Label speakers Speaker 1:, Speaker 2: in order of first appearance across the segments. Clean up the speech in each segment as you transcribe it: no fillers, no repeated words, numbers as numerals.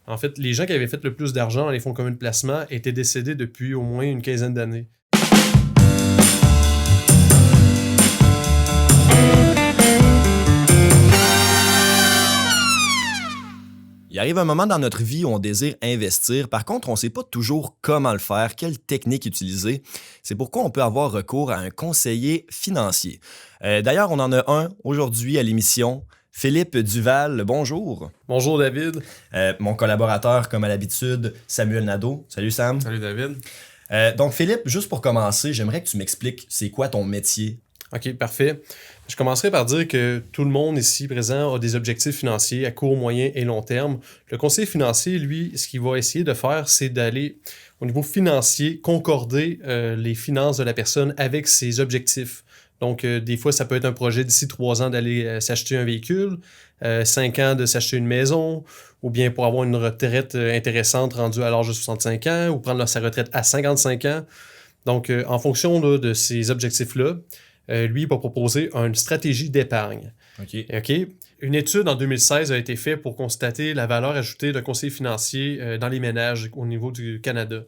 Speaker 1: En fait, les gens qui avaient fait le plus d'argent dans les fonds communs de placement étaient décédés depuis au moins une quinzaine d'années.
Speaker 2: Il arrive un moment dans notre vie où on désire investir. Par contre, on ne sait pas toujours comment le faire, quelle technique utiliser. C'est pourquoi on peut avoir recours à un conseiller financier. D'ailleurs, on en a un aujourd'hui à l'émission. Philippe Duval, bonjour.
Speaker 1: Bonjour David.
Speaker 2: Mon collaborateur, comme à l'habitude, Samuel Nadeau. Salut Sam.
Speaker 1: Salut David.
Speaker 2: Donc Philippe, juste pour commencer, j'aimerais que tu m'expliques c'est quoi ton métier.
Speaker 1: OK, parfait. Je commencerai par dire que tout le monde ici présent a des objectifs financiers à court, moyen et long terme. Le conseiller financier, lui, ce qu'il va essayer de faire, c'est d'aller, au niveau financier, concorder les finances de la personne avec ses objectifs. Donc, des fois, ça peut être un projet d'ici 3 ans d'aller s'acheter un véhicule, 5 ans de s'acheter une maison, ou bien pour avoir une retraite intéressante rendue à l'âge de 65 ans, ou prendre sa retraite à 55 ans. Donc, en fonction là, de ces objectifs-là, lui, il va proposer une stratégie d'épargne. OK. Une étude en 2016 a été faite pour constater la valeur ajoutée d'un conseiller financier dans les ménages au niveau du Canada.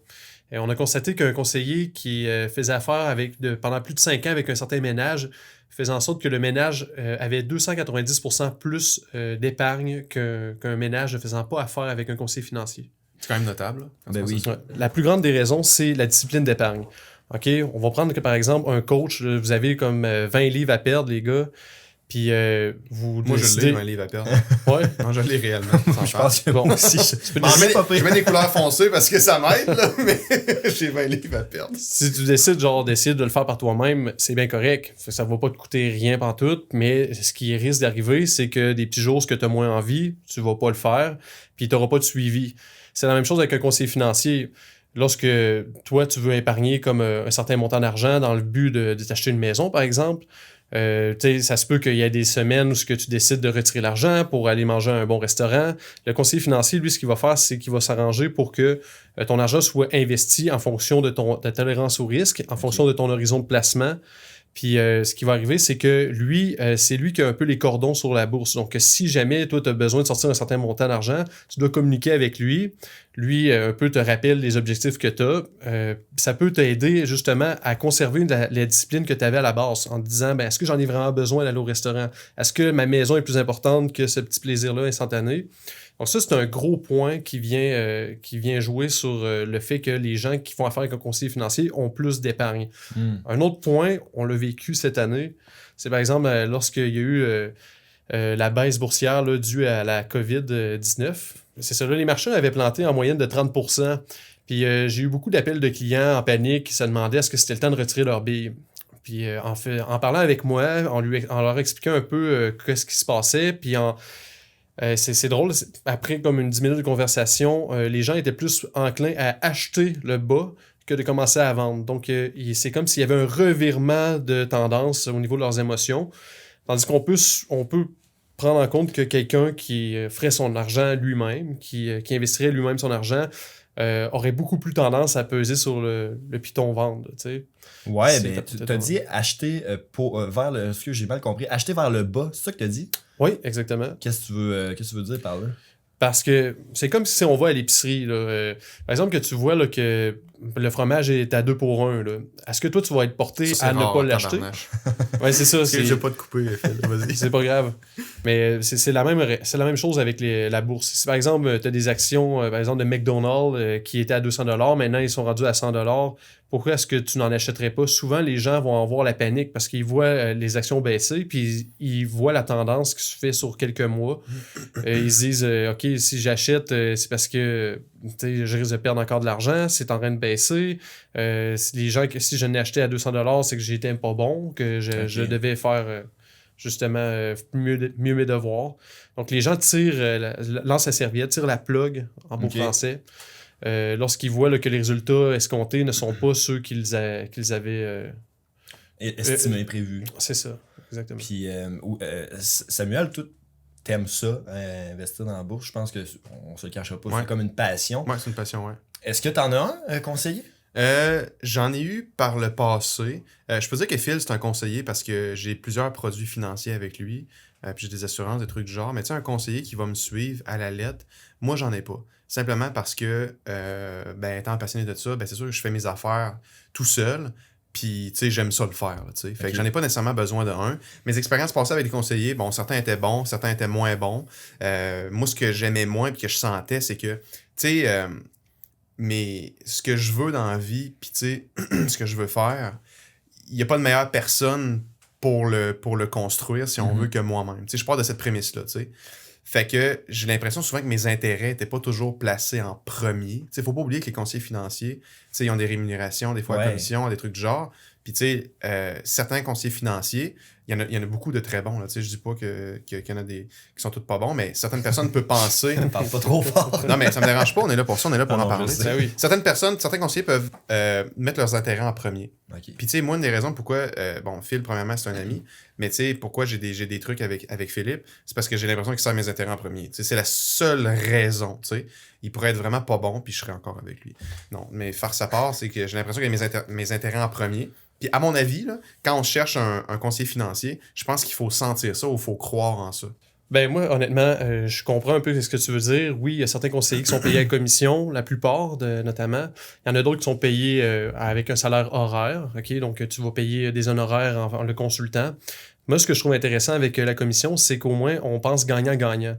Speaker 1: Et on a constaté qu'un conseiller qui faisait affaire pendant plus de 5 ans avec un certain ménage faisait en sorte que le ménage avait 290% plus d'épargne qu'un ménage ne faisant pas affaire avec un conseiller financier.
Speaker 3: C'est quand même notable.
Speaker 2: Ben oui.
Speaker 1: La plus grande des raisons, c'est la discipline d'épargne. OK, on va prendre que, par exemple, un coach, vous avez comme 20 livres à perdre, les gars, puis vous
Speaker 3: Moi,
Speaker 1: décidez...
Speaker 3: je l'ai, 20 livres à perdre.
Speaker 1: Ouais.
Speaker 3: Non, je l'ai réellement.
Speaker 2: Je pense que
Speaker 1: Bon,
Speaker 2: moi aussi,
Speaker 1: tu peux
Speaker 3: Je mets des couleurs foncées parce que ça m'aide, là, mais j'ai 20 livres à perdre.
Speaker 1: Si tu décides d'essayer de le faire par toi-même, c'est bien correct. Ça va pas te coûter rien pantoute, mais ce qui risque d'arriver, c'est que des petits jours que tu as moins envie, tu vas pas le faire, puis tu n'auras pas de suivi. C'est la même chose avec un conseiller financier. Lorsque toi, tu veux épargner comme un certain montant d'argent dans le but de t'acheter une maison, par exemple, ça se peut qu'il y ait des semaines où tu décides de retirer l'argent pour aller manger à un bon restaurant. Le conseiller financier, lui, ce qu'il va faire, c'est qu'il va s'arranger pour que ton argent soit investi en fonction de ta tolérance au risque, en fonction de ton horizon de placement. Puis ce qui va arriver, c'est que lui, c'est lui qui a un peu les cordons sur la bourse. Donc, si jamais toi, tu as besoin de sortir un certain montant d'argent, tu dois communiquer avec lui. Lui, un peu te rappelle les objectifs que tu as. Ça peut t'aider justement à conserver la discipline que tu avais à la base en te disant, est-ce que j'en ai vraiment besoin d'aller au restaurant? Est-ce que ma maison est plus importante que ce petit plaisir-là instantané? Donc ça, c'est un gros point qui vient jouer sur le fait que les gens qui font affaire avec un conseiller financier ont plus d'épargne. Un autre point, on l'a vécu cette année, c'est par exemple lorsqu'il y a eu la baisse boursière là, due à la COVID-19. C'est ça, là, les marchés avaient planté en moyenne de 30%. Puis j'ai eu beaucoup d'appels de clients en panique qui se demandaient est-ce que c'était le temps de retirer leurs billes. Puis en parlant avec moi, en leur expliquant un peu ce qui se passait, puis c'est drôle, après comme une 10 minutes de conversation, les gens étaient plus enclins à acheter le bas que de commencer à vendre. Donc, c'est comme s'il y avait un revirement de tendance au niveau de leurs émotions. Tandis qu'on peut prendre en compte que quelqu'un qui ferait son argent lui-même, qui investirait lui-même son argent, aurait beaucoup plus tendance à peser sur le piton vendre, tu sais.
Speaker 2: Ouais, ben, tu t'as dit acheter vers le... Est-ce que j'ai mal compris? Acheter vers le bas, c'est ça que t'as dit?
Speaker 1: Oui, exactement.
Speaker 2: Qu'est-ce que tu veux dire par là?
Speaker 1: Parce que c'est comme si on va à l'épicerie. Là. Par exemple, que tu vois là, que le fromage est à 2 pour 1. Là. Est-ce que toi, tu vas être porté à ne pas l'acheter? Oui, c'est ça.
Speaker 3: Je vais pas te couper, Phil. Vas-y.
Speaker 1: C'est pas grave. Mais c'est la même chose avec la bourse. Si par exemple, tu as des actions par exemple de McDonald's qui étaient à 200$, maintenant ils sont rendus à 100$, pourquoi est-ce que tu n'en achèterais pas? Souvent, les gens vont avoir la panique parce qu'ils voient les actions baisser, puis ils voient la tendance qui se fait sur quelques mois. Ils se disent, OK, si j'achète, c'est parce que je risque de perdre encore de l'argent, c'est en train de baisser. Si je n'ai acheté à 200$, c'est que j'étais pas bon, que je devais faire justement mieux mes devoirs. Donc, les gens lancent la serviette, tirent la plug en beau français. Lorsqu'ils voient là, que les résultats escomptés ne sont pas ceux qu'ils avaient
Speaker 2: estimés, prévus.
Speaker 1: C'est ça, exactement.
Speaker 2: Puis, Samuel, toi, t'aimes ça, investir dans la bourse? Je pense qu'on se le cachera pas, c'est comme une passion.
Speaker 3: Ouais, c'est une passion, ouais.
Speaker 2: Est-ce que t'en as un conseiller?
Speaker 3: J'en ai eu par le passé. Je peux dire que Phil, c'est un conseiller parce que j'ai plusieurs produits financiers avec lui. Puis j'ai des assurances, des trucs du genre. Mais tu sais, un conseiller qui va me suivre à la lettre, moi, j'en ai pas. simplement parce que, étant passionné de ça, c'est sûr que je fais mes affaires tout seul. Puis, tu sais, j'aime ça le faire, tu sais. Fait que j'en ai pas nécessairement besoin de un. Mes expériences passées avec les conseillers, bon, certains étaient bons, certains étaient moins bons. Moi, ce que j'aimais moins puis que je sentais, c'est que, tu sais, mais ce que je veux dans la vie, puis tu sais, ce que je veux faire, il n'y a pas de meilleure personne pour le construire, si on veut, que moi-même. Tu sais, je pars de cette prémisse-là, tu sais. Fait que j'ai l'impression souvent que mes intérêts n'étaient pas toujours placés en premier. Tu sais, faut pas oublier que les conseillers financiers, tu sais, ils ont des rémunérations, des fois à commission, des trucs du genre. Puis, tu sais, certains conseillers financiers, il y en a beaucoup de très bons. Là. Tu sais, je dis pas qu'il y en a des qui sont tous pas bons, mais certaines personnes peuvent penser.
Speaker 2: Ne parle pas trop fort.
Speaker 3: Non, mais ça me dérange pas. On est là pour ça. On est là pour en parler.
Speaker 1: Oui.
Speaker 3: Certains conseillers peuvent mettre leurs intérêts en premier.
Speaker 2: Okay.
Speaker 3: Puis, tu sais, moi, une des raisons pourquoi, Phil, premièrement, c'est un ami, mais tu sais, pourquoi j'ai des trucs avec Philippe, c'est parce que j'ai l'impression qu'il sert mes intérêts en premier. Tu sais, c'est la seule raison, tu sais. Il pourrait être vraiment pas bon, puis je serais encore avec lui. Non, mais farce à part, c'est que j'ai l'impression qu'il y a mes intérêts en premier. Puis, à mon avis, là, quand on cherche un conseiller financier, je pense qu'il faut sentir ça ou il faut croire en ça.
Speaker 1: Ben moi, honnêtement, je comprends un peu ce que tu veux dire. Oui, il y a certains conseillers qui sont payés à commission, la plupart notamment. Il y en a d'autres qui sont payés avec un salaire horaire. Ok, donc, tu vas payer des honoraires en le consultant. Moi, ce que je trouve intéressant avec la commission, c'est qu'au moins, on pense gagnant-gagnant.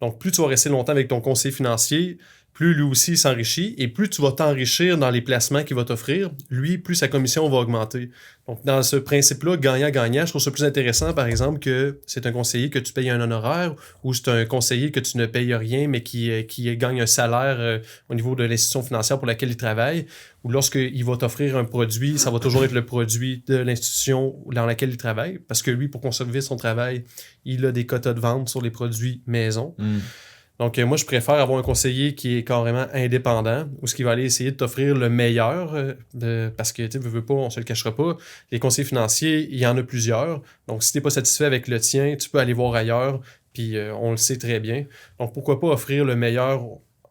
Speaker 1: Donc, plus tu vas rester longtemps avec ton conseiller financier, plus lui aussi s'enrichit et plus tu vas t'enrichir dans les placements qu'il va t'offrir, lui, plus sa commission va augmenter. Donc, dans ce principe-là, gagnant-gagnant, je trouve ça plus intéressant, par exemple, que c'est un conseiller que tu payes un honoraire ou c'est un conseiller que tu ne payes rien, mais qui gagne un salaire au niveau de l'institution financière pour laquelle il travaille, ou lorsqu'il va t'offrir un produit, ça va toujours être le produit de l'institution dans laquelle il travaille, parce que lui, pour conserver son travail, il a des quotas de vente sur les produits maison. Donc, moi, je préfère avoir un conseiller qui est carrément indépendant ou ce qui va aller essayer de t'offrir le meilleur parce que, tu veux pas, on se le cachera pas. Les conseillers financiers, il y en a plusieurs. Donc, si tu n'es pas satisfait avec le tien, tu peux aller voir ailleurs, puis on le sait très bien. Donc, pourquoi pas offrir le meilleur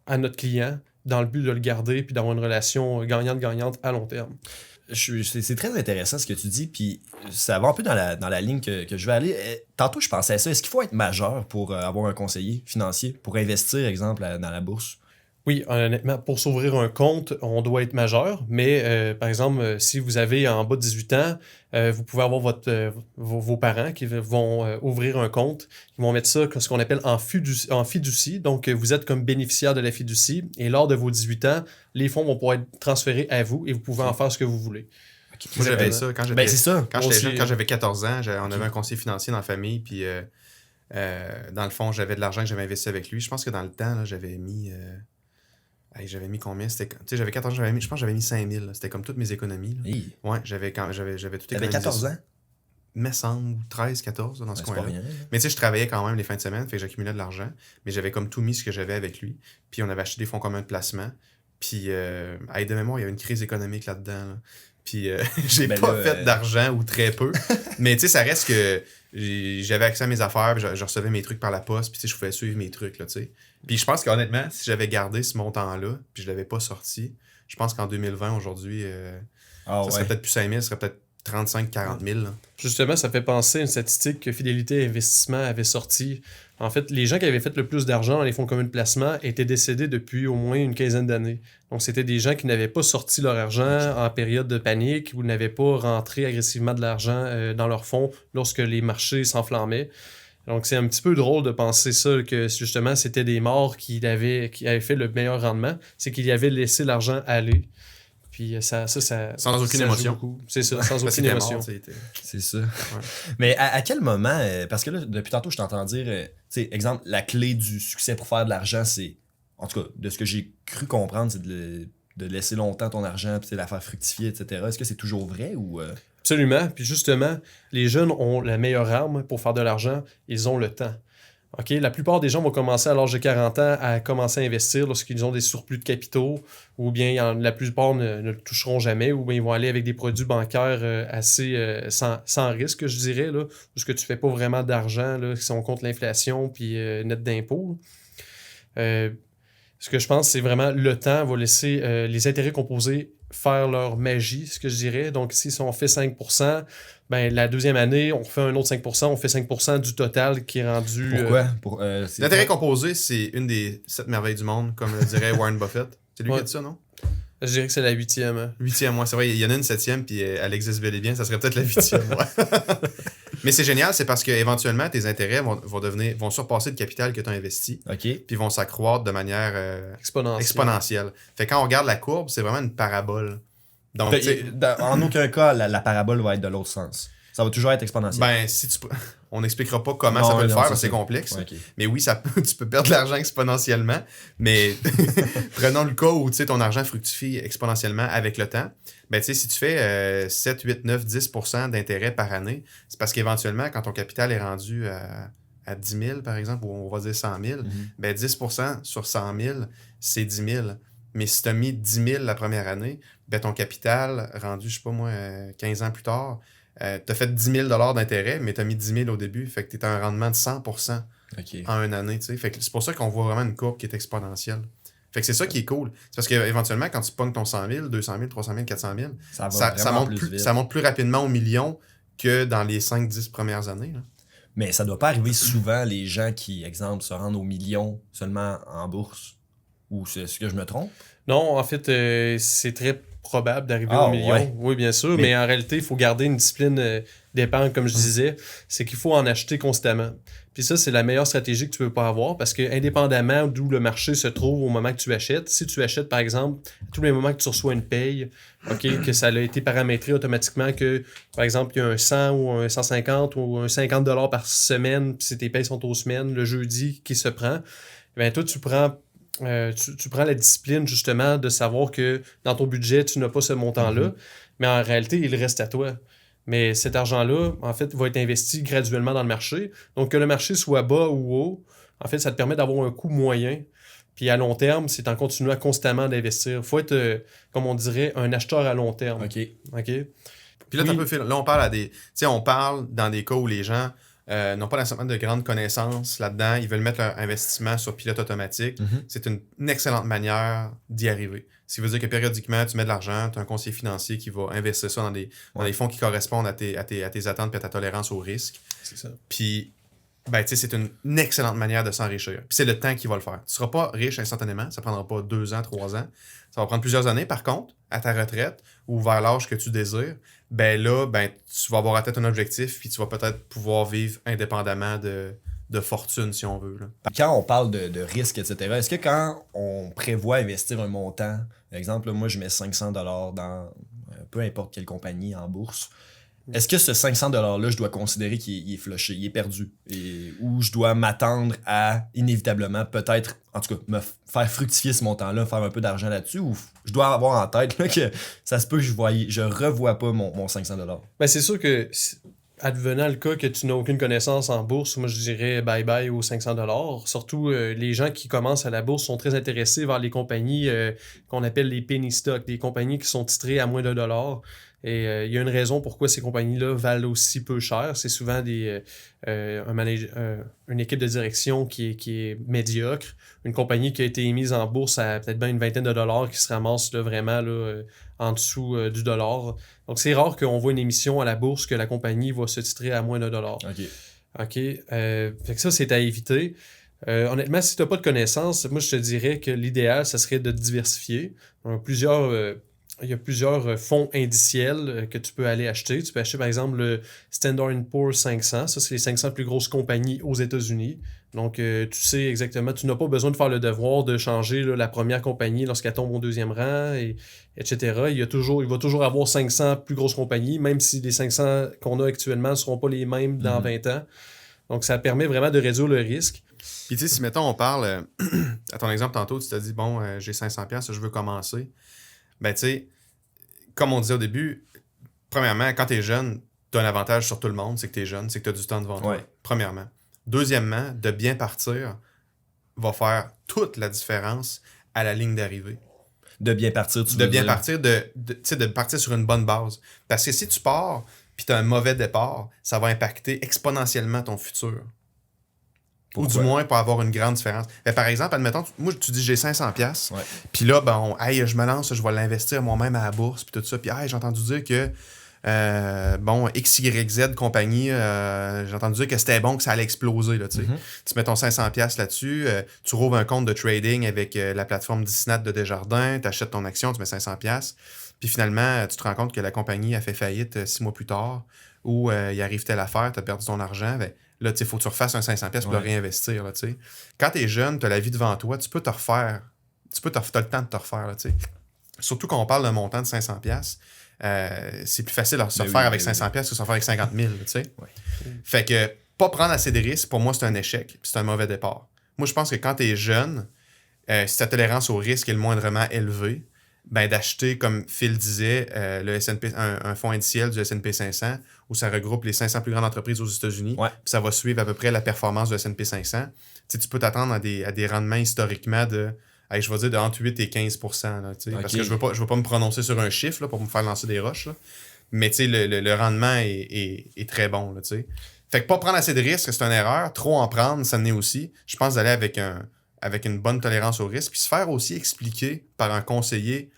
Speaker 1: à notre client dans le but de le garder puis d'avoir une relation gagnante-gagnante à long terme.
Speaker 2: C'est très intéressant ce que tu dis, puis ça va un peu dans la ligne que je vais aller. Tantôt, je pensais à ça. Est-ce qu'il faut être majeur pour avoir un conseiller financier, pour investir, exemple, dans la bourse?
Speaker 1: Oui, honnêtement, pour s'ouvrir un compte, on doit être majeur, mais par exemple, si vous avez en bas de 18 ans, vous pouvez avoir vos parents qui vont ouvrir un compte. Ils vont mettre ça, ce qu'on appelle en fiducie. Donc, vous êtes comme bénéficiaire de la fiducie et lors de vos 18 ans, les fonds vont pouvoir être transférés à vous et vous pouvez en faire ce que vous voulez.
Speaker 3: Okay. Moi, j'avais ça quand j'étais
Speaker 2: jeune,
Speaker 3: quand j'avais 14 ans, on avait un conseiller financier dans la famille, puis dans le fond, j'avais de l'argent que j'avais investi avec lui. Je pense que dans le temps, là, j'avais mis combien? Tu sais, j'avais 14 ans, je pense que j'avais mis 5 000. C'était comme toutes mes économies. Ouais, j'avais tout économisé.
Speaker 2: T'avais 14 ans?
Speaker 3: Me semble, 13, 14, dans ce coin-là.
Speaker 2: Rien,
Speaker 3: mais tu sais, je travaillais quand même les fins de semaine, fait que j'accumulais de l'argent. Mais j'avais comme tout mis ce que j'avais avec lui. Puis on avait acheté des fonds communs de placement. Puis, de mémoire, il y a eu une crise économique là-dedans. Là. Puis, j'ai pas fait d'argent ou très peu. Mais tu sais, ça reste que j'avais accès à mes affaires, puis je recevais mes trucs par la poste, puis tu sais, je pouvais suivre mes trucs, là, tu sais. Puis je pense qu'honnêtement, si j'avais gardé ce montant-là, puis je l'avais pas sorti, je pense qu'en 2020, aujourd'hui, ça serait peut-être plus 5 000, ça serait peut-être 35-40 000. Là.
Speaker 1: Justement, ça fait penser à une statistique que Fidélité Investissement avait sortie. En fait, les gens qui avaient fait le plus d'argent dans les fonds communs de placement étaient décédés depuis au moins une quinzaine d'années. Donc, c'était des gens qui n'avaient pas sorti leur argent en période de panique ou n'avaient pas rentré agressivement de l'argent dans leurs fonds lorsque les marchés s'enflammaient. Donc, c'est un petit peu drôle de penser ça, que justement, c'était des morts qui avaient fait le meilleur rendement. C'est qu'ils avaient laissé l'argent aller. Puis ça
Speaker 3: sans aucune émotion.
Speaker 1: C'est ça, sans aucune émotion.
Speaker 2: Mort, c'est ça. Ouais. Mais à quel moment, parce que là, depuis tantôt, je t'entends dire, exemple, la clé du succès pour faire de l'argent, c'est, en tout cas, de ce que j'ai cru comprendre, c'est de laisser longtemps ton argent, puis la faire fructifier, etc. Est-ce que c'est toujours vrai ou...
Speaker 1: Absolument. Puis justement, les jeunes ont la meilleure arme pour faire de l'argent, ils ont le temps. OK? La plupart des gens vont commencer à l'âge de 40 ans à commencer à investir lorsqu'ils ont des surplus de capitaux ou bien la plupart ne le toucheront jamais ou bien ils vont aller avec des produits bancaires assez sans risque, je dirais, là, parce que tu ne fais pas vraiment d'argent là, qui sont contre l'inflation puis net d'impôts. Ce que je pense, c'est vraiment le temps va laisser les intérêts composés faire leur magie, ce que je dirais. Donc, si on fait 5%, ben, la deuxième année, on fait un autre 5%, on fait 5% du total qui est rendu...
Speaker 2: Pourquoi?
Speaker 3: L'intérêt composé, c'est une des 7 merveilles du monde, comme le dirait Warren Buffett. C'est lui qui a dit ça, non?
Speaker 1: Je dirais que c'est la 8e. Hein.
Speaker 3: 8e, moi, c'est vrai, il y en a une 7e, puis elle existe bel et bien, ça serait peut-être la 8e, ouais. Mais c'est génial, c'est parce qu'éventuellement, tes intérêts vont surpasser le capital que tu as investi,
Speaker 2: OK.
Speaker 3: puis vont s'accroître de manière exponentielle. Fait que quand on regarde la courbe, c'est vraiment une parabole. Donc,
Speaker 2: En aucun cas, la parabole va être de l'autre sens. Ça va toujours être exponentiel.
Speaker 3: Ben, on n'expliquera pas comment ça peut le faire, parce que c'est complexe.
Speaker 2: Ouais, okay.
Speaker 3: Mais oui, tu peux perdre de l'argent exponentiellement. Mais prenons le cas où ton argent fructifie exponentiellement avec le temps. Ben, si tu fais 7, 8, 9, 10% d'intérêt par année, c'est parce qu'éventuellement, quand ton capital est rendu à 10 000, par exemple, ou on va dire 100 000, ben 10% sur 100 000, c'est 10 000. Mais si tu as mis 10 000 la première année, ben ton capital rendu, je sais pas moi, 15 ans plus tard, tu as fait 10 000 d'intérêt, mais tu as mis 10 000 au début. Fait que tu es à un rendement de 100% en une année. T'sais. Fait que c'est pour ça qu'on voit vraiment une courbe qui est exponentielle. Fait que c'est ça qui est cool. C'est parce qu'éventuellement, quand tu pognes ton 100 000, 200 000, 300 000, 400 000, ça monte plus rapidement au million que dans les 5-10 premières années. Là.
Speaker 2: Mais ça doit pas arriver souvent, les gens qui, exemple, se rendent au million seulement en bourse. Ou c'est ce que je me trompe?
Speaker 1: Non, en fait, c'est très probable d'arriver au million.
Speaker 2: Ouais.
Speaker 1: Oui, bien sûr, mais en réalité, il faut garder une discipline d'épargne, comme je disais. C'est qu'il faut en acheter constamment. Puis ça, c'est la meilleure stratégie que tu peux pas avoir parce que indépendamment d'où le marché se trouve au moment que tu achètes, si tu achètes, par exemple, à tous les moments que tu reçois une paye, que ça a été paramétré automatiquement, que, par exemple, il y a un 100 ou un 150 ou un 50$ par semaine, puis si tes payes sont aux semaines, le jeudi qui se prend, bien toi, tu prends la discipline justement de savoir que dans ton budget, tu n'as pas ce montant-là, mais en réalité, il reste à toi. Mais cet argent-là, en fait, va être investi graduellement dans le marché. Donc, que le marché soit bas ou haut, en fait, ça te permet d'avoir un coût moyen. Puis à long terme, c'est en continuant constamment d'investir. Il faut être, comme on dirait, un acheteur à long terme.
Speaker 2: OK.
Speaker 3: Puis là, là, on parle on parle dans des cas où les gens n'ont pas nécessairement de grandes connaissances là-dedans. Ils veulent mettre leur investissement sur pilote automatique. C'est une excellente manière d'y arriver. Ce qui veut dire que périodiquement, tu mets de l'argent, tu as un conseiller financier qui va investir ça dans des fonds qui correspondent à tes attentes et à ta tolérance au risque.
Speaker 1: C'est ça.
Speaker 3: Puis, c'est une excellente manière de s'enrichir. Puis c'est le temps qui va le faire. Tu ne seras pas riche instantanément. Ça ne prendra pas 2 ans, 3 ans. Ça va prendre plusieurs années, par contre, à ta retraite ou vers l'âge que tu désires. Tu vas avoir atteint ton objectif puis tu vas peut-être pouvoir vivre indépendamment de fortune, si on veut. Là.
Speaker 2: Quand on parle de risque, etc., est-ce que quand on prévoit investir un montant, par exemple, là, moi, je mets 500$ dans peu importe quelle compagnie en bourse, est-ce que ce 500$-là, je dois considérer qu'il est flushé, il est perdu, ou je dois m'attendre à, inévitablement, peut-être, en tout cas, me faire fructifier ce montant-là, faire un peu d'argent là-dessus, ou je dois avoir en tête là, que ça se peut que je revois pas mon 500$?
Speaker 1: Ben, c'est sûr que, advenant le cas que tu n'as aucune connaissance en bourse, moi je dirais bye-bye aux 500$. Surtout, les gens qui commencent à la bourse sont très intéressés vers les compagnies qu'on appelle les penny stocks, des compagnies qui sont titrées à moins de $. Et il y a une raison pourquoi ces compagnies-là valent aussi peu cher. C'est souvent une équipe de direction qui est médiocre. Une compagnie qui a été émise en bourse à peut-être bien une vingtaine de $, qui se ramasse là, vraiment là, en dessous du dollar. Donc, c'est rare qu'on voit une émission à la bourse que la compagnie va se titrer à moins de $. OK. Fait que ça, c'est à éviter. Honnêtement, si tu n'as pas de connaissances, moi, je te dirais que l'idéal, ça serait de diversifier. Donc, il y a plusieurs fonds indiciels que tu peux aller acheter. Tu peux acheter, par exemple, le Standard & Poor's 500. Ça, c'est les 500 plus grosses compagnies aux États-Unis. Donc, tu sais exactement, tu n'as pas besoin de faire le devoir de changer là, la première compagnie lorsqu'elle tombe au deuxième rang, etc. Il va toujours avoir 500 plus grosses compagnies, même si les 500 qu'on a actuellement ne seront pas les mêmes dans 20 ans. Donc, ça permet vraiment de réduire le risque.
Speaker 3: Puis, tu sais, si, mettons, on parle, à ton exemple tantôt, tu t'as dit, bon, j'ai 500$, je veux commencer. Ben, tu sais, comme on disait au début, premièrement, quand tu es jeune, tu as un avantage sur tout le monde, c'est que tu es jeune, c'est que tu as du temps devant toi. Premièrement. Deuxièmement, de bien partir va faire toute la différence à la ligne d'arrivée.
Speaker 2: De bien partir, tu veux
Speaker 3: De bien
Speaker 2: dire.
Speaker 3: partir, de partir sur une bonne base. Parce que si tu pars puis tu as un mauvais départ, ça va impacter exponentiellement ton futur. Ou du moins pour avoir une grande différence. Mais par exemple, admettons, moi, tu dis j'ai 500$.
Speaker 2: Ouais.
Speaker 3: Puis là, hey, je me lance, je vais l'investir moi-même à la bourse. Puis tout ça. Puis hey, j'ai entendu dire que XYZ compagnie, j'ai entendu dire que c'était bon, que ça allait exploser. Là, tu mets ton 500$ là-dessus, tu rouvres un compte de trading avec la plateforme Disnat de Desjardins, tu achètes ton action, tu mets 500$, puis finalement, tu te rends compte que la compagnie a fait faillite 6 mois plus tard, ou il arrive telle affaire, tu as perdu ton argent, là, il faut que tu refasses un 500$ pour le réinvestir. Là, quand tu es jeune, tu as la vie devant toi, tu peux te refaire, tu as le temps de te refaire. Là, surtout quand on parle d'un montant de 500$. C'est plus facile de se faire avec 500$ que de se faire avec 50 000, tu sais.
Speaker 2: Ouais.
Speaker 3: Fait que pas prendre assez de risques, pour moi, c'est un échec, puis c'est un mauvais départ. Moi, je pense que quand tu es jeune, si ta tolérance au risque est le moindrement élevée, d'acheter, comme Phil disait, le S&P, un fonds indiciel du S&P 500, où ça regroupe les 500 plus grandes entreprises aux États-Unis, puis ça va suivre à peu près la performance du S&P 500. Tu peux t'attendre à des rendements historiquement de... Hey, je vais dire de entre 8 et 15%. Là, parce que je veux pas me prononcer sur un chiffre là, pour me faire lancer des roches. Là. Mais le rendement est très bon. Là, fait que pas prendre assez de risques, c'est une erreur. Trop en prendre, ça n'est aussi. Je pense d'aller avec une bonne tolérance au risque. Puis se faire aussi expliquer par un conseiller.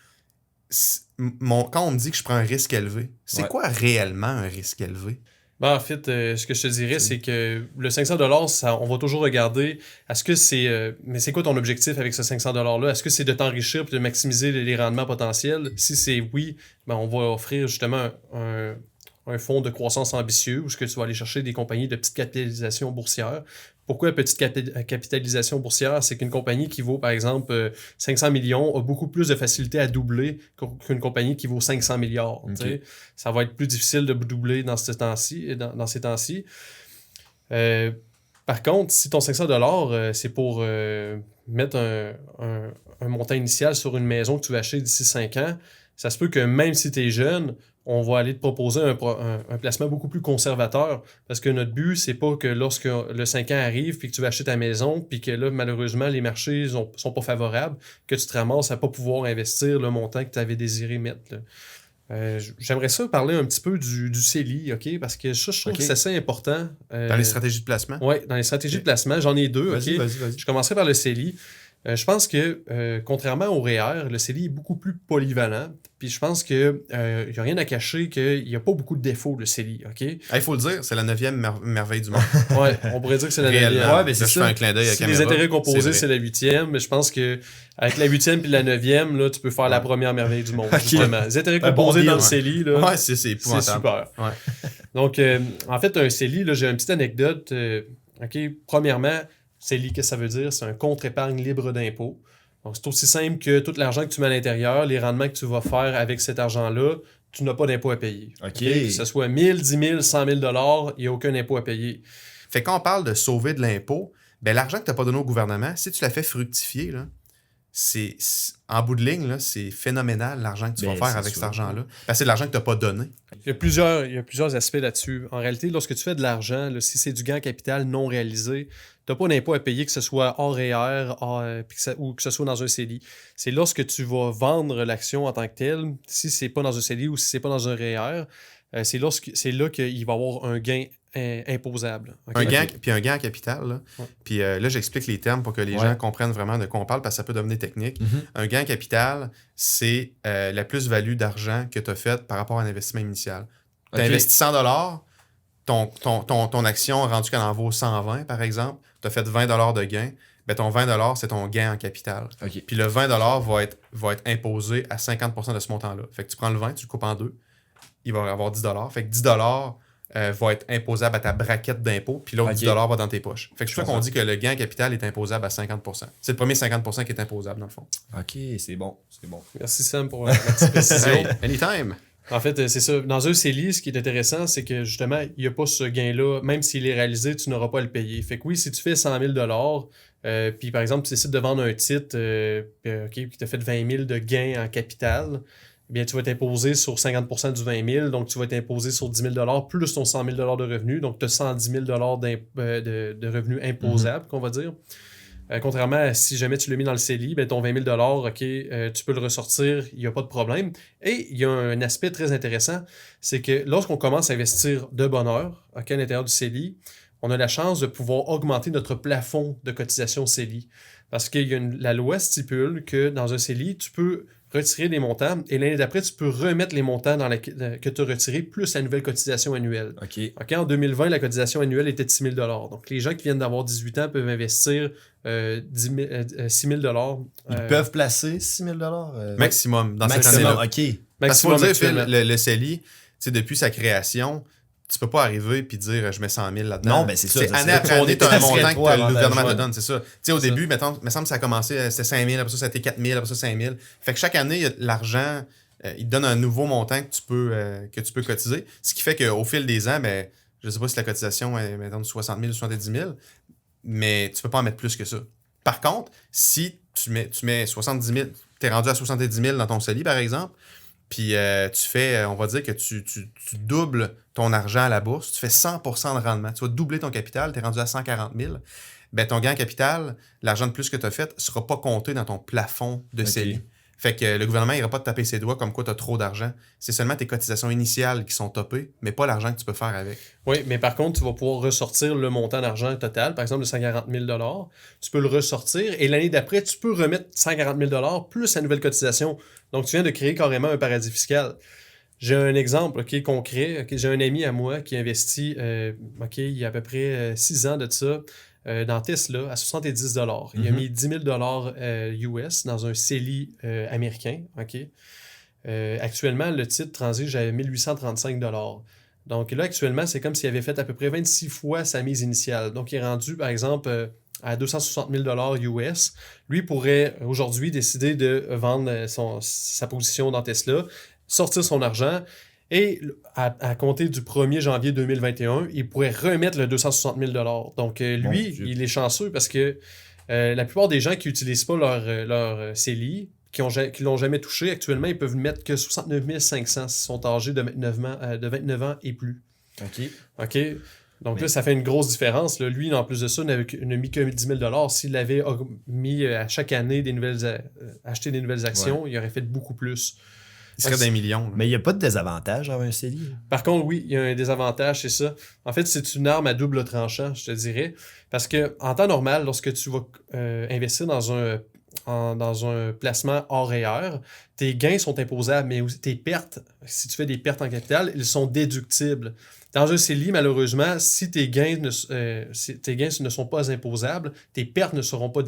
Speaker 3: Quand on me dit que je prends un risque élevé, c'est quoi réellement un risque élevé?
Speaker 1: En fait, ce que je te dirais, c'est que le 500$, on va toujours regarder, est-ce que c'est... mais c'est quoi ton objectif avec ce 500$-là? Est-ce que c'est de t'enrichir et de maximiser les rendements potentiels? Si c'est oui, on va offrir justement un fonds de croissance ambitieux où ce que tu vas aller chercher des compagnies de petite capitalisation boursière. Pourquoi petite capitalisation boursière? C'est qu'une compagnie qui vaut, par exemple, 500 millions a beaucoup plus de facilité à doubler qu'une compagnie qui vaut 500 milliards. Okay. Ça va être plus difficile de doubler dans ces temps-ci. Par contre, si ton 500$, c'est pour mettre un montant initial sur une maison que tu vas acheter d'ici 5 ans, ça se peut que même si tu es jeune, on va aller te proposer un placement beaucoup plus conservateur parce que notre but, c'est pas que lorsque le 5 ans arrive puis que tu vas acheter ta maison puis que là, malheureusement, les marchés sont pas favorables, que tu te ramasses à pas pouvoir investir le montant que tu avais désiré mettre. J'aimerais ça parler un petit peu du CELI, OK? Parce que ça, je trouve que c'est assez important.
Speaker 3: Dans les stratégies de placement?
Speaker 1: Oui, dans les stratégies de placement, j'en ai deux.
Speaker 3: Vas-y.
Speaker 1: Je commencerai par le CELI. Je pense que, contrairement au REER, le CELI est beaucoup plus polyvalent. Puis je pense qu'il n'y a rien à cacher qu'il n'y a pas beaucoup de défauts, le CELI. OK?
Speaker 3: Il faut le dire, c'est la 9e merveille du monde.
Speaker 1: Oui, on pourrait dire que c'est la 9e.
Speaker 3: Ouais, mais c'est ça. Je fais un clin d'œil à la caméra.
Speaker 1: Les intérêts composés, c'est la 8e. Mais je pense qu'avec la 8e et la 9e, là, tu peux faire la première merveille du monde. Justement. Les intérêts composés dans le CELI, là,
Speaker 3: ouais, c'est épouvantable.
Speaker 1: C'est super.
Speaker 3: Ouais.
Speaker 1: Donc, en fait, un CELI, là, j'ai une petite anecdote. OK? Premièrement, CELI, qu'est-ce que ça veut dire? C'est un compte épargne libre d'impôt. Donc, c'est aussi simple que tout l'argent que tu mets à l'intérieur, les rendements que tu vas faire avec cet argent-là, tu n'as pas d'impôt à payer.
Speaker 2: OK.
Speaker 1: Que ce soit 1000, 10 000, 100 000 $, il n'y a aucun impôt à payer.
Speaker 3: Fait quand on parle de sauver de l'impôt, l'argent que tu n'as pas donné au gouvernement, si tu l'as fait fructifier, là, c'est en bout de ligne, là, c'est phénoménal l'argent que tu vas faire avec cet argent-là. Parce que c'est de l'argent que tu n'as pas donné.
Speaker 1: Il y a plusieurs aspects là-dessus. En réalité, lorsque tu fais de l'argent, là, si c'est du gain en capital non réalisé, tu n'as pas d'impôt à payer, que ce soit hors REER ou que ce soit dans un CELI. C'est lorsque tu vas vendre l'action en tant que telle, si c'est pas dans un CELI ou si c'est pas dans un REER, c'est là qu'il va y avoir un gain imposable. Okay?
Speaker 3: Puis un gain en capital. Là. Ouais. Puis là, j'explique les termes pour que les gens comprennent vraiment de quoi on parle parce que ça peut devenir technique. Un gain en capital, c'est la plus-value d'argent que tu as faite par rapport à un investissement initial. Tu as investi 100 $, ton action rendu qu'elle en vaut 120, par exemple, tu as fait 20 $ de gain. Ton 20 $, c'est ton gain en capital.
Speaker 2: Okay.
Speaker 3: Puis le 20 $ va être imposé à 50% de ce montant-là. Fait que tu prends le 20, tu le coupes en deux. Il va y avoir 10 $. Fait que 10 $ va être imposable à ta braquette d'impôt, puis l'autre 10 $ va dans tes poches. Fait que c'est pour ça qu'on dit que le gain en capital est imposable à 50%. C'est le premier 50% qui est imposable, dans le fond.
Speaker 2: OK, c'est bon.
Speaker 1: Merci Sam pour la petite précision.
Speaker 3: Hey, anytime!
Speaker 1: En fait, c'est ça. Dans un CELI, ce qui est intéressant, c'est que justement, il n'y a pas ce gain-là. Même s'il est réalisé, tu n'auras pas à le payer. Fait que oui, si tu fais 100 000 $, puis par exemple, tu décides de vendre un titre qui t'a fait 20 000 de gain en capital, eh bien, tu vas t'imposer sur 50% du 20 000, donc tu vas t'imposer sur 10 000 plus ton 100 000 $ de revenus, donc tu as 110 000 de revenus imposables, qu'on va dire. Contrairement à si jamais tu l'as mis dans le CELI, ben ton 20 000 OK, tu peux le ressortir, il n'y a pas de problème. Et il y a un aspect très intéressant, c'est que lorsqu'on commence à investir de bonne heure à l'intérieur du CELI, on a la chance de pouvoir augmenter notre plafond de cotisation CELI. Parce que la loi stipule que dans un CELI, tu peux retirer des montants et l'année d'après, tu peux remettre les montants que tu as retirés plus la nouvelle cotisation annuelle.
Speaker 2: OK.
Speaker 1: En 2020, la cotisation annuelle était de 6 000 $. Donc, les gens qui viennent d'avoir 18 ans peuvent investir 6 000 $.
Speaker 2: Ils peuvent placer 6 000
Speaker 3: Maximum dans cette
Speaker 2: Maximum,
Speaker 3: année-là.
Speaker 2: OK.
Speaker 3: Parce qu'il faut dire, Phil,
Speaker 1: actuellement.
Speaker 3: le CELI, depuis sa création, tu peux pas arriver et dire je mets 100 000 là-dedans.
Speaker 2: Non, ben c'est ça.
Speaker 3: Année après année, tu as un montant que le gouvernement te
Speaker 2: ouais.
Speaker 3: donne, c'est ça. Au début, mettons, il me semble que ça a commencé, c'était 5 000, après ça, c'était 4 000, après ça, 5 000. Fait que chaque année, il y a de l'argent, il te donne un nouveau montant que tu peux cotiser. Ce qui fait qu'au fil des ans, ben, je sais pas si la cotisation est, mettons, de 60 000 ou 70 000, mais tu peux pas en mettre plus que ça. Par contre, si tu mets 70 000, tu es rendu à 70 000 dans ton CELI, par exemple, puis tu fais, on va dire que tu doubles ton argent à la bourse, tu fais 100% de rendement. Tu vas doubler ton capital, tu es rendu à 140 000. Ben, ton gain en capital, l'argent de plus que tu as fait, ne sera pas compté dans ton plafond de CELI. Fait que le gouvernement n'ira pas te taper ses doigts comme quoi tu as trop d'argent. C'est seulement tes cotisations initiales qui sont topées, mais pas l'argent que tu peux faire avec.
Speaker 1: Oui, mais par contre, tu vas pouvoir ressortir le montant d'argent total, par exemple de 140 000 $. Tu peux le ressortir et l'année d'après, tu peux remettre 140 000 $ plus la nouvelle cotisation. Donc, tu viens de créer carrément un paradis fiscal. J'ai un exemple concret. J'ai un ami à moi qui investit il y a à peu près 6 ans de ça dans Tesla à 70 $. Il a mis 10 000 $ US dans un CELI américain. Actuellement, le titre transige à 1835 $. Donc là, actuellement, c'est comme s'il avait fait à peu près 26 fois sa mise initiale. Donc, il est rendu, par exemple, à 260 000 $ US. Lui pourrait aujourd'hui décider de vendre sa position dans Tesla, sortir son argent et à compter du 1er janvier 2021, il pourrait remettre le 260 000 $. Donc lui, il est chanceux parce que la plupart des gens qui n'utilisent pas leur CELI, qui l'ont jamais touché, actuellement, ils peuvent mettre que 69 500 s'ils sont âgés de 29 ans et plus. OK. Donc là, ça fait une grosse différence. Là. Lui, en plus de ça, n'a mis que 10 000 $. S'il avait mis à chaque année acheté des nouvelles actions, il aurait fait beaucoup plus.
Speaker 3: Il serait d'un million. Là.
Speaker 2: Mais il n'y a pas de désavantage à un CELI.
Speaker 1: Par contre, oui, il y a un désavantage, c'est ça. En fait, c'est une arme à double tranchant, je te dirais. Parce que en temps normal, lorsque tu vas investir dans un placement hors et heure, tes gains sont imposables, mais tes pertes, si tu fais des pertes en capital, ils sont déductibles. Dans un CELI, malheureusement, si tes gains ne sont pas imposables, tes pertes ne seront pas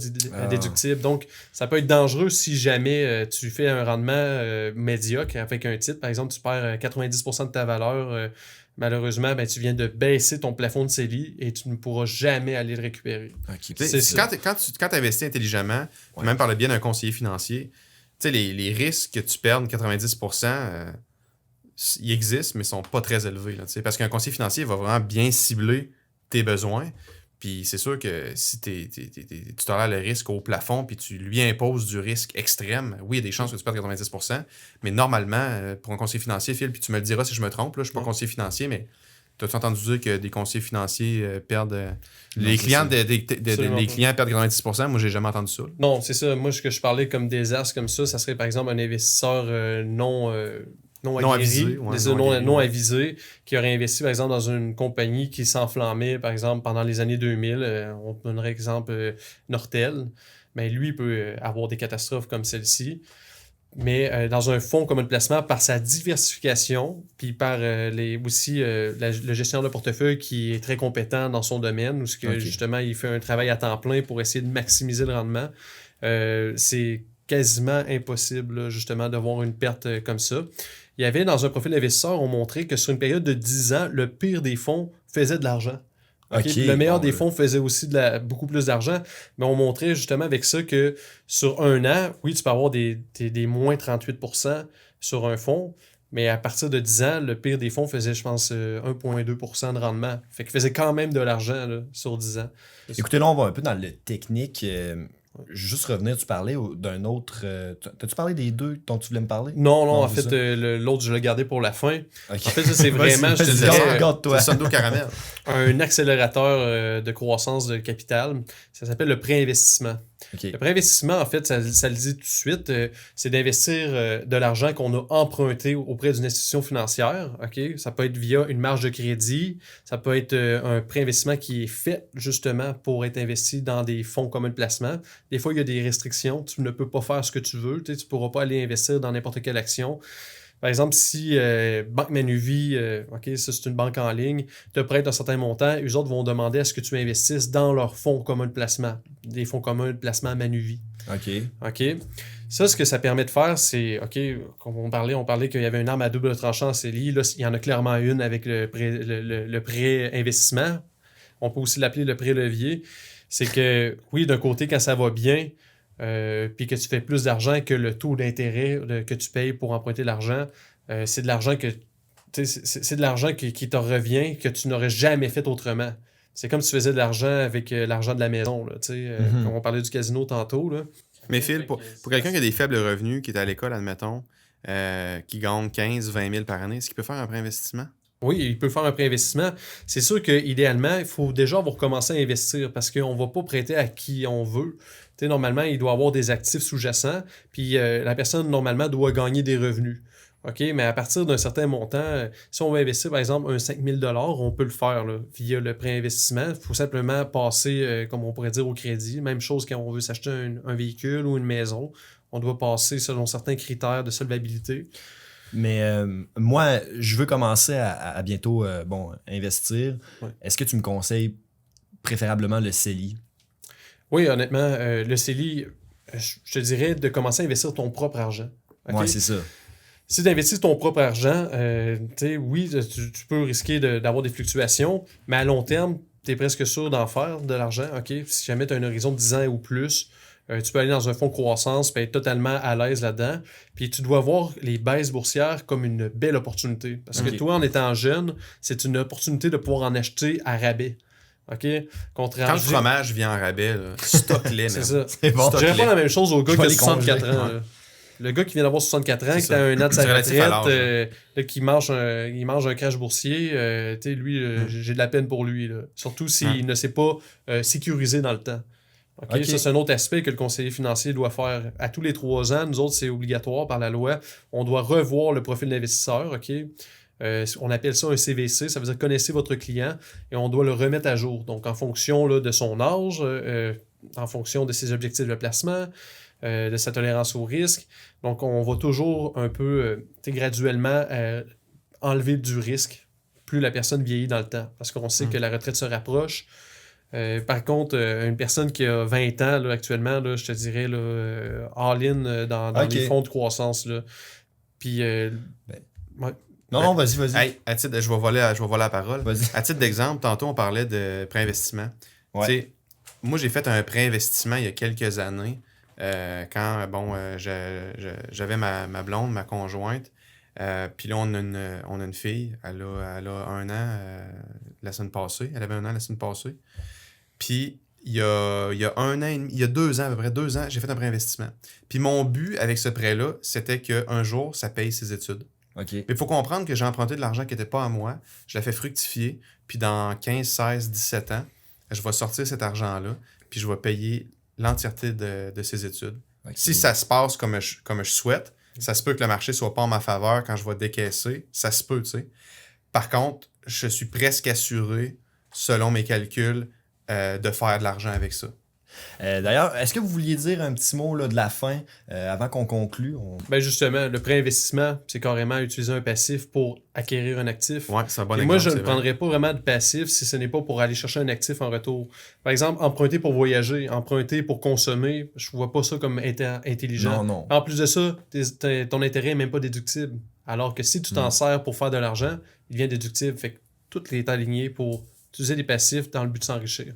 Speaker 1: déductibles. Donc, ça peut être dangereux si jamais tu fais un rendement médiocre avec un titre. Par exemple, tu perds 90% de ta valeur. Malheureusement, tu viens de baisser ton plafond de CELI et tu ne pourras jamais aller le récupérer.
Speaker 3: Quand tu investis intelligemment, même par le biais d'un conseiller financier, les risques que tu perdes 90%, ils existent, mais ils sont pas très élevés. Là, parce qu'un conseiller financier va vraiment bien cibler tes besoins. Puis c'est sûr que si tu tolères le risque au plafond puis tu lui imposes du risque extrême, oui, il y a des chances que tu perdes 90%, mais normalement, pour un conseiller financier, Phil, puis tu me le diras si je me trompe, là, je suis pas conseiller financier, mais t'as-tu entendu dire que des conseillers financiers perdent... les clients des clients perdent 90%? Moi, j'ai jamais entendu ça.
Speaker 1: Non, c'est ça. Moi, ce que je parlais comme désastre comme ça serait par exemple un investisseur non avisé, non avisé, qui aurait investi, par exemple, dans une compagnie qui s'enflammait, par exemple, pendant les années 2000. On donnerait exemple Nortel. Mais lui, il peut avoir des catastrophes comme celle-ci. Mais dans un fonds comme un placement, par sa diversification, puis par aussi le gestionnaire de portefeuille qui est très compétent dans son domaine, où justement, il fait un travail à temps plein pour essayer de maximiser le rendement, c'est quasiment impossible, là, justement, d'avoir une perte comme ça. Il y avait, dans un profil d'investisseur, on montrait que sur une période de 10 ans, le pire des fonds faisait de l'argent. Le meilleur des fonds faisait aussi beaucoup plus d'argent, mais on montrait justement avec ça que sur un an, oui, tu peux avoir des moins 38% sur un fonds, mais à partir de 10 ans, le pire des fonds faisait, je pense, 1,2% de rendement. Fait qu'il faisait quand même de l'argent là, sur 10 ans.
Speaker 2: Écoutez, là, on va un peu dans le technique. Juste revenir, tu parlais d'un autre... T'as-tu parlé des deux dont tu voulais me parler?
Speaker 1: Non, en fait, l'autre, je l'ai gardé pour la fin. En fait, ça, c'est vraiment...
Speaker 2: Garde-toi.
Speaker 3: C'est Sondo Caramel.
Speaker 1: un accélérateur de croissance de capital. Ça s'appelle le préinvestissement.
Speaker 2: OK.
Speaker 1: Le préinvestissement, en fait, ça le dit tout de suite, c'est d'investir de l'argent qu'on a emprunté auprès d'une institution financière. OK? Ça peut être via une marge de crédit, ça peut être un préinvestissement qui est fait justement pour être investi dans des fonds communs de placement. Des fois, il y a des restrictions. Tu ne peux pas faire ce que tu veux. Tu ne pourras pas aller investir dans n'importe quelle action. Par exemple, si Banque Manuvie, OK, ça c'est une banque en ligne, te prête un certain montant, eux autres vont demander à ce que tu investisses dans leurs fonds communs de placement, des fonds communs de placement Manuvie.
Speaker 2: OK.
Speaker 1: OK? Ça, ce que ça permet de faire, c'est, OK, comme on parlait qu'il y avait une arme à double tranchant en CELI. Là, il y en a clairement une avec le prêt-investissement. On peut aussi l'appeler le prêt-levier. C'est que, oui, d'un côté, quand ça va bien, puis que tu fais plus d'argent que le taux d'intérêt que tu payes pour emprunter l'argent, c'est de l'argent c'est de l'argent qui te revient que tu n'aurais jamais fait autrement. C'est comme si tu faisais de l'argent avec l'argent de la maison, là, comme on parlait du casino tantôt. Là.
Speaker 3: Mais Phil, pour quelqu'un qui a des faibles revenus, qui est à l'école, admettons, qui gagne 15-20 000 par année, est-ce qu'il peut faire un préinvestissement?
Speaker 1: Oui, il peut faire un préinvestissement. C'est sûr qu'idéalement, il faut déjà avoir commencé à investir parce qu'on ne va pas prêter à qui on veut. Tu sais, normalement, il doit avoir des actifs sous-jacents, puis la personne, normalement, doit gagner des revenus. OK, mais à partir d'un certain montant, si on veut investir, par exemple, un 5 000 $, on peut le faire là, via le préinvestissement. Il faut simplement passer, comme on pourrait dire, au crédit. Même chose quand on veut s'acheter un véhicule ou une maison. On doit passer selon certains critères de solvabilité.
Speaker 2: Mais moi, je veux commencer à bientôt investir.
Speaker 1: Ouais.
Speaker 2: Est-ce que tu me conseilles préférablement le CELI?
Speaker 1: Oui, honnêtement, le CELI, je te dirais de commencer à investir ton propre argent. Okay?
Speaker 2: Oui, c'est ça.
Speaker 1: Si tu investis ton propre argent, oui, tu peux risquer d'avoir des fluctuations, mais à long terme, tu es presque sûr d'en faire de l'argent. Okay? Si jamais tu as un horizon de 10 ans ou plus, tu peux aller dans un fonds de croissance et être totalement à l'aise là-dedans. Puis tu dois voir les baisses boursières comme une belle opportunité. Parce que toi, en étant jeune, c'est une opportunité de pouvoir en acheter à rabais. OK?
Speaker 3: Quand le fromage vient en rabais, stock-les.
Speaker 1: C'est ça.
Speaker 2: C'est bon.
Speaker 1: Je dirais pas la même chose au gars qui a
Speaker 2: les
Speaker 1: 64 ans.
Speaker 2: congeler.
Speaker 1: Le gars qui vient d'avoir 64 ans,
Speaker 3: C'est
Speaker 1: qui
Speaker 3: ça.
Speaker 1: a un an de sa
Speaker 3: C'est relatif à
Speaker 1: retraite, qui mange un crash boursier, lui, j'ai de la peine pour lui. Là. Surtout s'il ne s'est pas sécurisé dans le temps. Okay?
Speaker 2: Ok.
Speaker 1: Ça, c'est un autre aspect que le conseiller financier doit faire à tous les 3 ans. Nous autres, c'est obligatoire par la loi. On doit revoir le profil d'investisseur. Okay? On appelle ça un CVC, ça veut dire connaissez votre client et on doit le remettre à jour. Donc, en fonction là, de son âge, en fonction de ses objectifs de placement, de sa tolérance au risque. Donc, on va toujours un peu graduellement enlever du risque plus la personne vieillit dans le temps parce qu'on sait que la retraite se rapproche. Par contre, une personne qui a 20 ans là, actuellement, là, je te dirais là, all-in dans les fonds de croissance. Là. Puis, ouais.
Speaker 2: Non, vas-y.
Speaker 3: Hey, je vais voler la parole.
Speaker 2: Vas-y.
Speaker 3: À titre d'exemple, tantôt, on parlait de préinvestissement.
Speaker 2: Ouais.
Speaker 3: Moi, j'ai fait un préinvestissement il y a quelques années quand j'avais ma blonde, ma conjointe. Puis là, on a une fille. Elle a 1 an la semaine passée. Elle avait 1 an la semaine passée. Puis il y a 1 an et demi, il y a 2 ans, à peu près 2 ans, j'ai fait un préinvestissement. Puis mon but avec ce prêt-là, c'était qu'un jour, ça paye ses études.
Speaker 2: OK.
Speaker 3: Mais il faut comprendre que j'ai emprunté de l'argent qui n'était pas à moi. Je l'ai fait fructifier. Puis dans 15, 16, 17 ans, je vais sortir cet argent-là. Puis je vais payer l'entièreté de ses études.
Speaker 2: Okay.
Speaker 3: Si ça se passe comme je souhaite, ça se peut que le marché ne soit pas en ma faveur quand je vais décaisser. Ça se peut, tu sais. Par contre, je suis presque assuré, selon mes calculs, de faire de l'argent avec ça.
Speaker 2: D'ailleurs, est-ce que vous vouliez dire un petit mot là, de la fin avant qu'on conclue?
Speaker 1: Ben justement, le préinvestissement, c'est carrément utiliser un passif pour acquérir un actif.
Speaker 3: Ouais, c'est un bon
Speaker 1: Et
Speaker 3: exemple.
Speaker 1: moi, je ne prendrais pas vraiment de passif si ce n'est pas pour aller chercher un actif en retour. Par exemple, emprunter pour voyager, emprunter pour consommer, je ne vois pas ça comme intelligent.
Speaker 2: Non.
Speaker 1: En plus de ça, ton intérêt n'est même pas déductible. Alors que si tu t'en sers pour faire de l'argent, il devient déductible. Fait que tout est aligné pour utiliser des passifs dans le but de s'enrichir.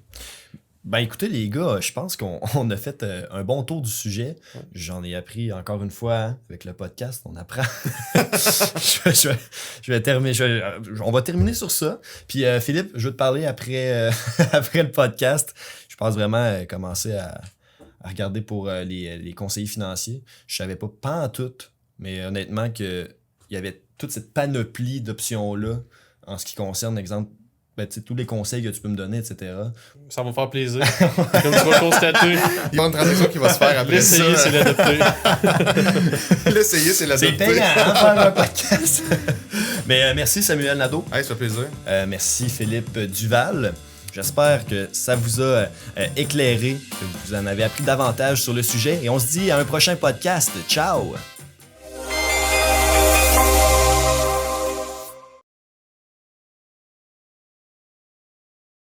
Speaker 2: Ben écoutez les gars, je pense qu'on a fait un bon tour du sujet. Ouais. J'en ai appris encore une fois hein, avec le podcast, on apprend. je vais terminer, on va terminer sur ça. Puis Philippe, je vais te parler après, après le podcast. Je pense vraiment commencer à regarder pour les conseillers financiers. Je savais pas en tout, mais honnêtement qu'il y avait toute cette panoplie d'options-là en ce qui concerne, exemple, tous les conseils que tu peux me donner, etc.
Speaker 1: Ça va me faire plaisir. Comme tu vas constater,
Speaker 3: Il y a une transaction qui va se faire après ça.
Speaker 1: l'essayer, c'est l'adopter.
Speaker 3: L'essayer, c'est
Speaker 2: C'est
Speaker 3: l'adopter.
Speaker 2: payant, hein, faire un podcast. Mais merci Samuel Nadeau.
Speaker 3: Hey, ça fait plaisir.
Speaker 2: Merci Philippe Duval. J'espère que ça vous a éclairé, que vous en avez appris davantage sur le sujet. Et on se dit à un prochain podcast. Ciao!